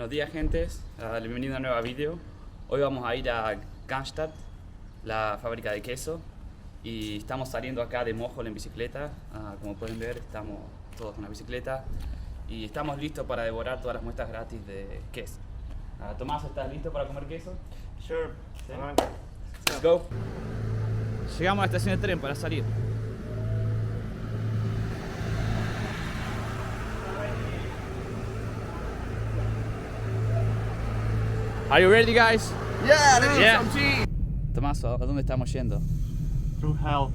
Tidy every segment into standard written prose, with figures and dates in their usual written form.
Buenos días, gentes, bienvenido a un nuevo vídeo. Hoy vamos a ir a Gangstad, la fábrica de queso, y estamos saliendo acá de Mohol en bicicleta. Como pueden ver, estamos todos con la bicicleta y estamos listos para devorar todas las muestras gratis de queso. Tomás, ¿estás listo para comer queso? Sure. ¿Sí? Let's go. Llegamos a la estación de tren para salir. Are you ready, guys? Yeah, this Yeah. is some cheese. Tomás, ¿a dónde estamos yendo? Through hell.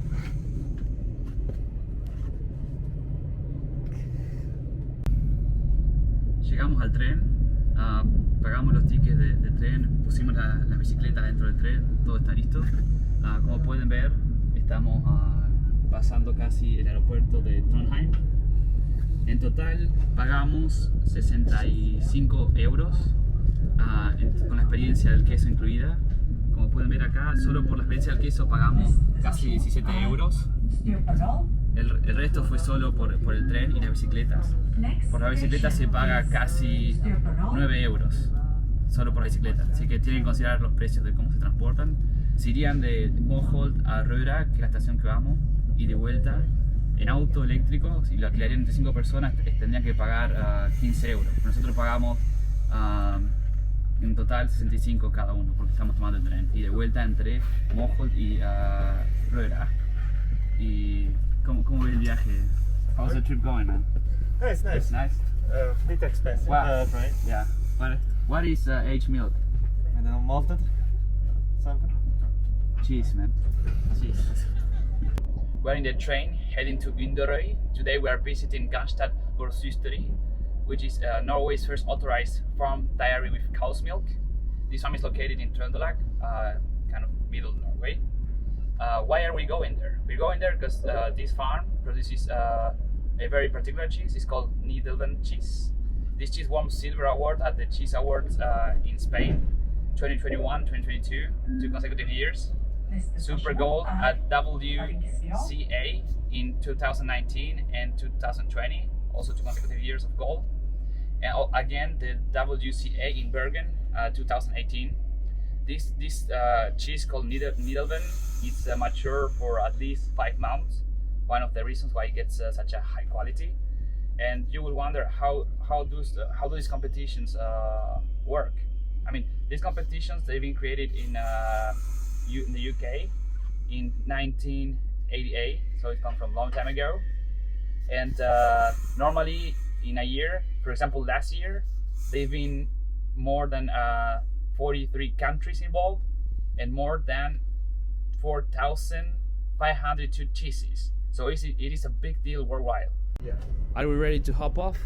Llegamos al tren, pagamos los tickets de tren, pusimos la bicicleta dentro del tren, todo está listo. Como pueden ver, estamos pasando casi el aeropuerto de Trondheim. En total pagamos 65 euros con la experiencia del queso incluida. Como pueden ver acá, solo por la experiencia del queso pagamos casi 17 euros. El resto fue solo por el tren y las bicicletas. Por la bicicleta se paga casi 9 euros, solo por la bicicleta. Así que tienen que considerar los precios de cómo se transportan. Si irían de Mohol a Røra, que es la estación que vamos, y de vuelta, en auto eléctrico, si lo alquilarían entre 5 personas, tendrían que pagar 15 euros. Nosotros pagamos en total 65 cada uno, porque estamos tomando el tren. Y de vuelta entre Mohol y Røra. Y ¿cómo ve el viaje? How's the trip going, man? Oh, it's nice. It's nice. Bit expensive. Wow. Right? Yeah. What is aged milk? I don't know, malted something. Cheese, man. Cheese. We're in the train heading to Norway. Today we are visiting Gangstad Gårdsysteri, which is Norway's first authorized farm dairy with cow's milk. This farm is located in Trøndelag, kind of middle Norway. Why are we going there? We're going there because this farm produces a very particular cheese. It's called Nidelven cheese. This cheese won silver award at the Cheese Awards in Spain, 2021, 2022, 2 consecutive years. Super gold at WCA in 2019 and 2020, also 2 consecutive years of gold. And again, the WCA in Bergen, 2018. This cheese called Nidelven, it's mature for at least 5 months. One of the reasons why it gets such a high quality. And you will wonder how do these competitions work? I mean, these competitions, they've been created in the UK in 1988, so it comes from a long time ago. And normally in a year, for example, last year, they've been more than 43 countries involved and more than 4,502 cheeses. So it is a big deal worldwide. Yeah. Are we ready to hop off?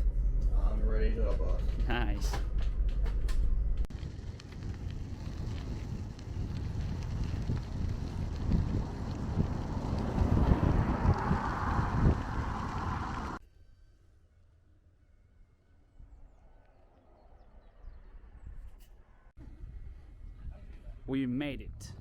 I'm ready to hop off. Nice. We made it.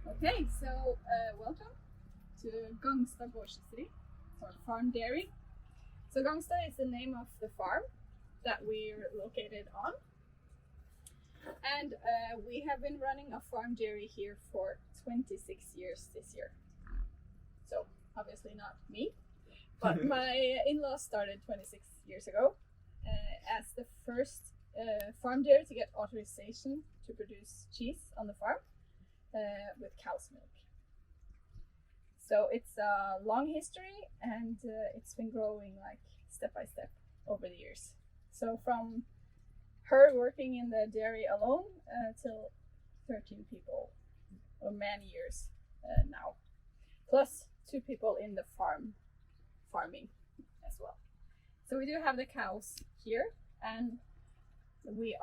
Okay, so welcome to Gangstad Gårdsysteri, or farm dairy. So Gangstad is the name of the farm that we're located on. And we have been running a farm dairy here for 26 years this year. So obviously not me, but my in-laws started 26 years ago as the first farm dairy to get authorization to produce cheese on the farm with cow's milk. So it's a long history, and it's been growing like step by step over the years. So from her working in the dairy alone till 13 people, or many years now, plus 2 people in the farming as well. So we do have the cows here, and we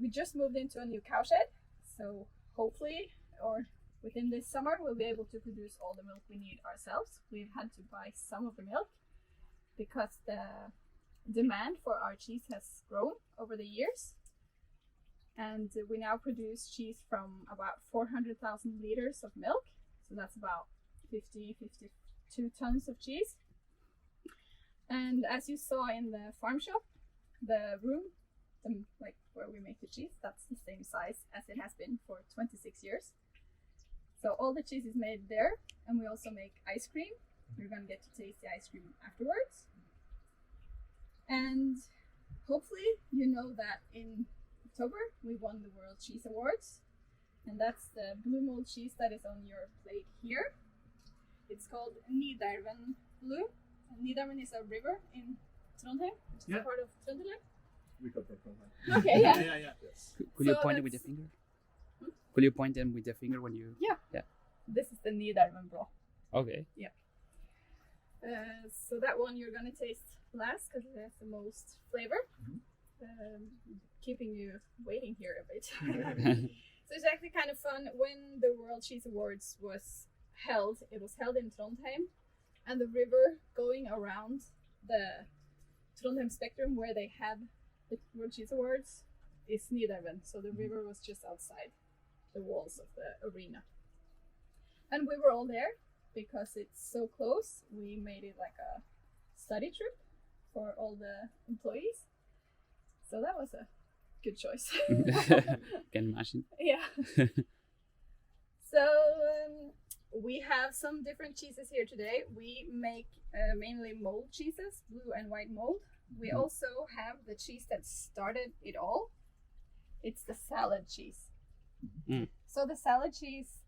just moved into a new cow shed. So hopefully, or within this summer, we'll be able to produce all the milk we need ourselves. We've had to buy some of the milk because the demand for our cheese has grown over the years. And we now produce cheese from about 400,000 liters of milk. So that's about 52 tons of cheese. And as you saw in the farm shop, the room, like where we make the cheese, that's the same size as it has been for 26 years. So all the cheese is made there, and we also make ice cream. You're gonna get to taste the ice cream afterwards. And hopefully you know that in October we won the World Cheese Awards, and that's the blue mold cheese that is on your plate here. It's called Nidarven Blue. Nidarven is a river in Trondheim, which is a part of Trøndelag. We got that from Okay, yeah. yeah. Yes. Could you So point it with your that's- finger? Could you point them with your finger when you? Yeah. This is the Nidarven Blå. Okay. So that one you're gonna taste last because it has the most flavor. Keeping you waiting here a bit. So it's actually kind of fun. When the World Cheese Awards was held, it was held in Trondheim, and the river going around the Trondheim Spectrum where they had the World Cheese Awards is Nidarven. So the river was just outside the walls of the arena. And we were all there because it's so close. We made it like a study trip for all the employees. So that was a good choice. Can imagine. Yeah. So we have some different cheeses here today. We make mainly mold cheeses, blue and white mold. We also have the cheese that started it all. It's the salad cheese. So the salad cheese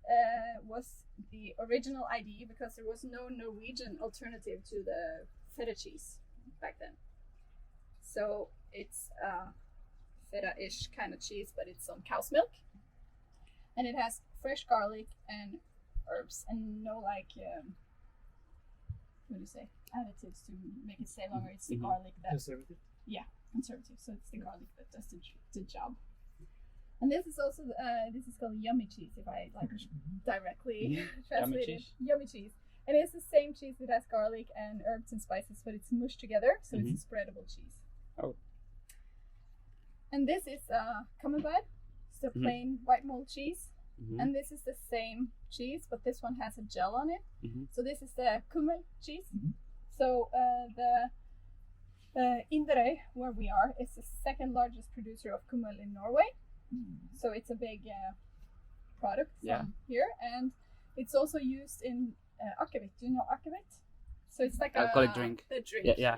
was the original idea because there was no Norwegian alternative to the feta cheese back then. So it's feta-ish kind of cheese, but it's on cow's milk, and it has fresh garlic and herbs, and no like what do you say, additives to make it stay longer. It's the garlic that Conservative. conservative, so it's the garlic that does the job. And this is also this is called yummy cheese, if I like directly translate it. Yummy cheese. And it's the same cheese that has garlic and herbs and spices, but it's mushed together, so it's a spreadable cheese. Oh. And this is camembert. It's a plain white mold cheese. And this is the same cheese, but this one has a gel on it. So this is the kummel cheese. So the Inderøy, where we are, is the second largest producer of kummel in Norway. So it's a big product from here, and it's also used in akkevitt. Do you know akkevitt? So it's like alcoholic drink. The drink, Yeah.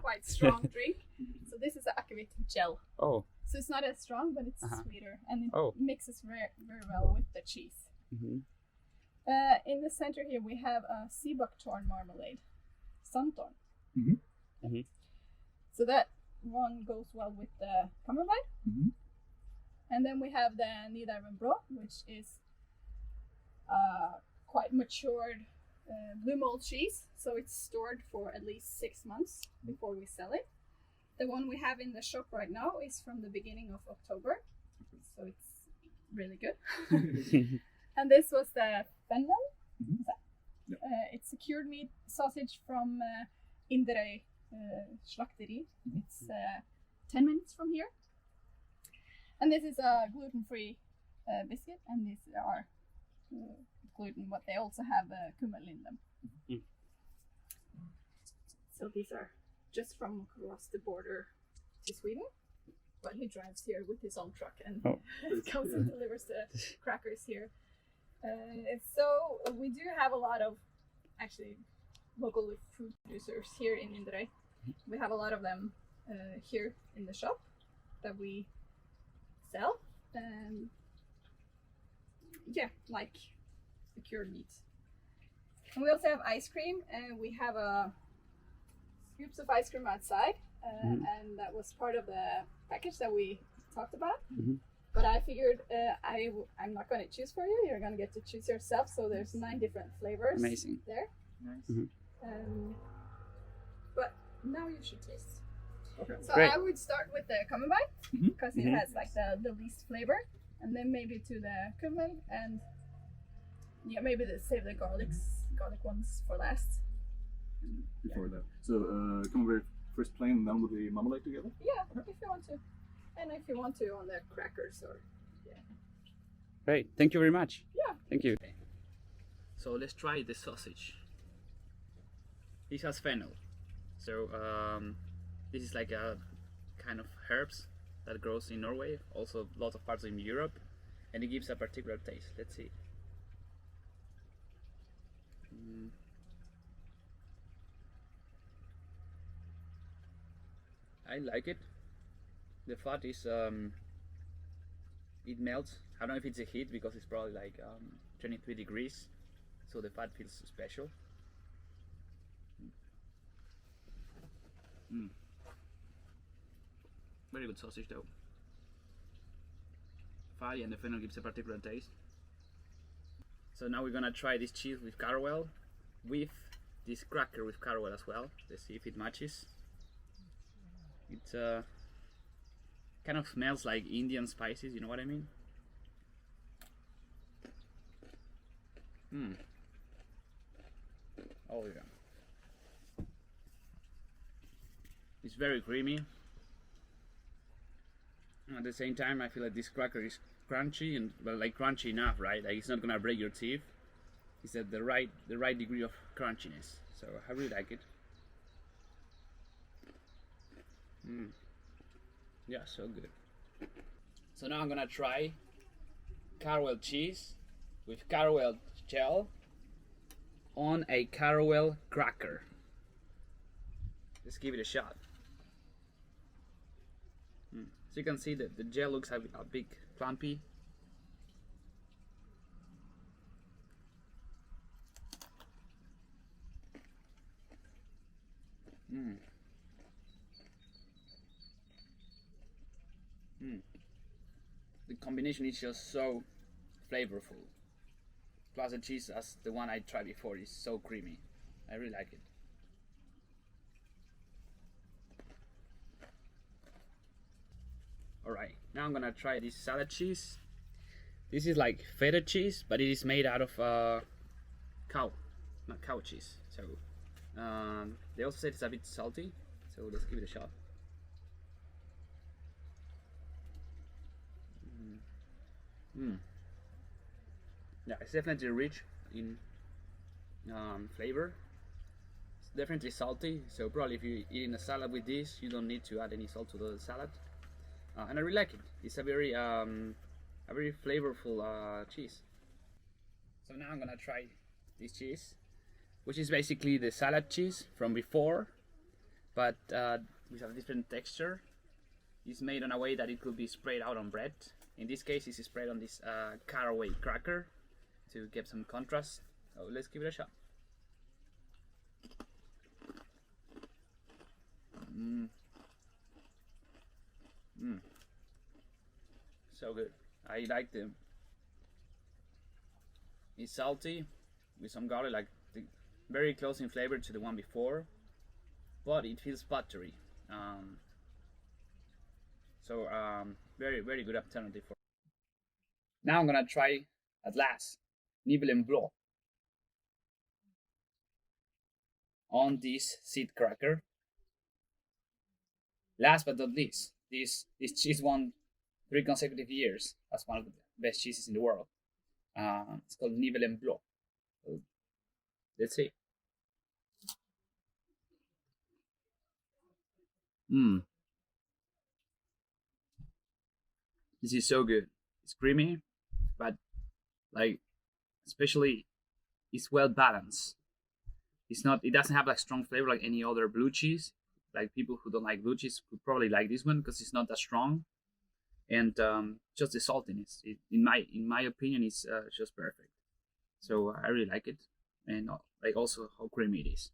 quite strong drink. So this is an akkevitt gel. Oh. So it's not as strong, but it's sweeter, and it Oh. mixes very, very well with the cheese. In the center here, we have a sea buckthorn marmalade, sandtorn. So that one goes well with the camembert. And then we have the Nidarven Blå, which is quite matured blue mold cheese. So it's stored for at least 6 months before we sell it. The one we have in the shop right now is from the beginning of October. So it's really good. And this was the Fennel. It's a cured meat sausage from Inderøy Slakteri. It's 10 minutes from here. And this is a gluten-free biscuit, and these are gluten, but they also have kummel in them. So these are just from across the border to Sweden, but he drives here with his own truck and comes and delivers the crackers here. So we do have a lot of actually local food producers here in Inderøy. We have a lot of them here in the shop that we sell, and like the cured meat. And we also have ice cream, and we have scoops of ice cream outside, and that was part of the package that we talked about. But I figured I'm not going to choose for you. You're going to get to choose yourself. So there's 9 different flavors. Amazing. There. Nice. But now you should taste. Okay. So Great. I would start with the camembert because it has like the least flavor, and then maybe to the kummel, and maybe save the garlic ones for last. Before that. So camembert first plain and then with the marmalade together? Yeah, if you want to. And if you want to, on the crackers or Great, thank you very much. yeah. Thank you. So let's try the sausage. This has fennel. So this is like a kind of herbs that grows in Norway, also lots of parts in Europe, and it gives a particular taste. Let's see. I like it. The fat is it melts. I don't know if it's a heat because it's probably like 23 degrees, so the fat feels special. Very good sausage though. Fatty, and the fennel gives a particular taste. So now we're gonna try this cheese with carawel, with this cracker with carawel as well. Let's see if it matches. It kind of smells like Indian spices, you know what I mean? Oh yeah. It's very creamy. At the same time, I feel like this cracker is crunchy, and well, like crunchy enough, right? Like it's not gonna break your teeth. It's at the right degree of crunchiness. So I really like it. Yeah, so good. So now I'm gonna try carawel cheese with carawel gel on a carawel cracker. Let's give it a shot. So you can see that the gel looks a bit clumpy. The combination is just so flavorful. Plus the cheese, as the one I tried before, is so creamy. I really like it. Alright, now I'm gonna try this salad cheese. This is like feta cheese, but it is made out of not cow cheese. So they also said it's a bit salty, so let's give it a shot. Yeah, it's definitely rich in flavor. It's definitely salty, so probably if you're eating a salad with this, you don't need to add any salt to the salad. And I really like it. It's a very flavorful cheese. So now I'm gonna try this cheese, which is basically the salad cheese from before, but with a different texture. It's made in a way that it could be sprayed out on bread. In this case, it's sprayed on this caraway cracker to get some contrast. So let's give it a shot. So good. I like them. It's salty with some garlic, like very close in flavor to the one before, but it feels buttery. Very good alternative for. Now I'm gonna try at last Nibble and Blow on this seed cracker. Last but not least, this cheese won 3 consecutive years as one of the best cheeses in the world. It's called Nibble and Blow. So, let's see. This is so good. It's creamy, but like especially it's well balanced. It doesn't have like strong flavor like any other blue cheese. Like people who don't like blue cheese would probably like this one because it's not that strong, and just the saltiness. In my opinion, it's just perfect. So I really like it, and like also how creamy it is.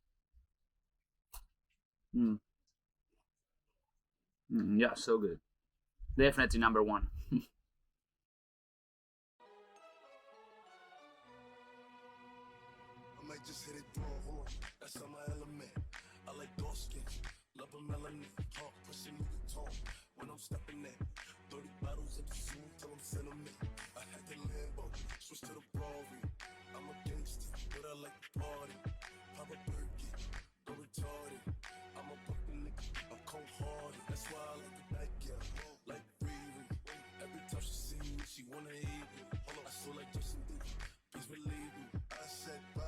Yeah, so good. Definitely number 1. I might just hit it through a horn. That's on my element. I like dark skin, love a melanin. Talk, pushing me to talk when I'm stepping in. 30 bottles of the soup till I'm sentiment. I had the Lambo, switch to the Rari. I'm a gangster, but I like to party. Pop a Birkin, go retarded. I'm a broken nigga, I'm cold hearted. That's why I like the night, yeah. Like She wanna eat me. Hold up, I saw like Justin Bieber. Please believe me. I said, wow,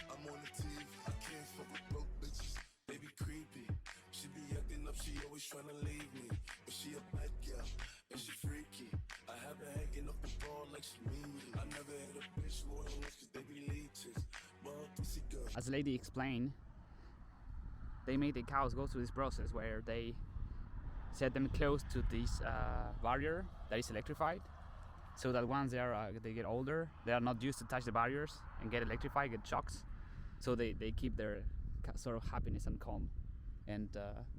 I'm on the TV. I can't fuck with broke bitches. They be creepy. She be acting up, she always tryna leave me. But she a bad girl, and she freaky. I have her hanging up the ball like she mean me. I never had a bitch more than once cause they be leeches. Well, pussy girl. As the lady explained, they made the cows go through this process where they set them close to this barrier that is electrified, so that once they get older, they are not used to touch the barriers and get electrified, get shocks. So they keep their sort of happiness and calm, and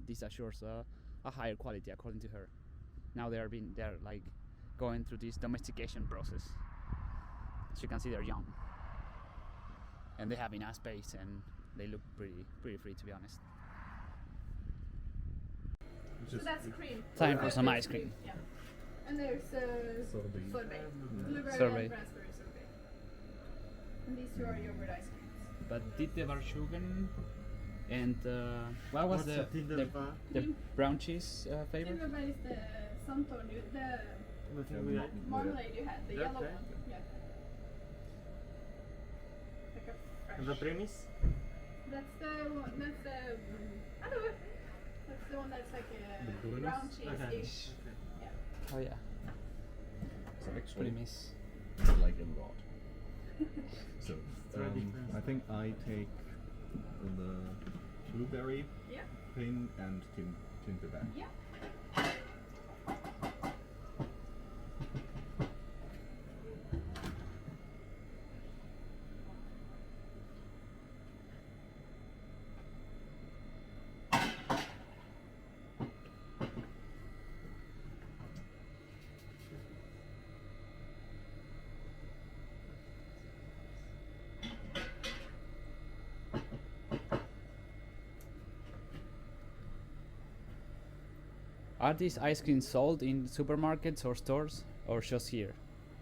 this assures a higher quality, according to her. Now they're like going through this domestication process. As you can see, they're young, and they have enough space, and they look pretty free, to be honest. So that's cream. Time for some ice cream. Yeah. And there's Sorbet. sorbet. Blueberry Sorbet. and raspberry sorbet. And these two are yogurt ice creams. But did the Varshugan and what was What's the brown cheese flavor? Timberberry is the Santornu, the marmalade you had, the That yellow kind? one. Yeah. Like a fresh. And the premise? That's the one. That's the. I don't know. That's the one that's like The a Brunos? brown cheese-ish. Okay. Yeah. Oh yeah, So actually, extremist. I like a lot. So Very different. I think I take the blueberry Yeah. pin and Timberberry. Yeah. Are these ice creams sold in supermarkets or stores, or just here?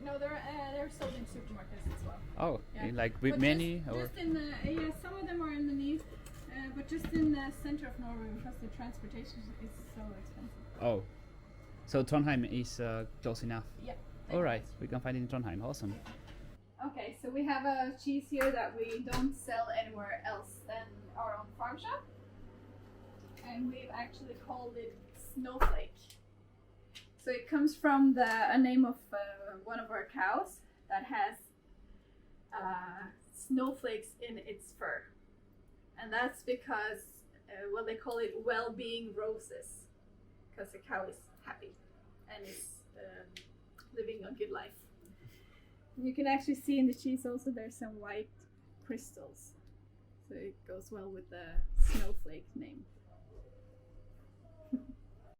No, they're sold in supermarkets as well. Oh, Yeah. like with But many just, or just in the some of them are in the east, but just in the center of Norway because the transportation is so expensive. oh, so Trondheim is close enough. Yeah. All right, we can find it in Trondheim. Awesome. Okay, so we have a cheese here that we don't sell anywhere else than our own farm shop, and we've actually called it Snowflake. So it comes from a name of one of our cows that has snowflakes in its fur, and that's because well, they call it well-being roses, because the cow is happy and is living a good life. You can actually see in the cheese also there's some white crystals, so it goes well with the snowflake name.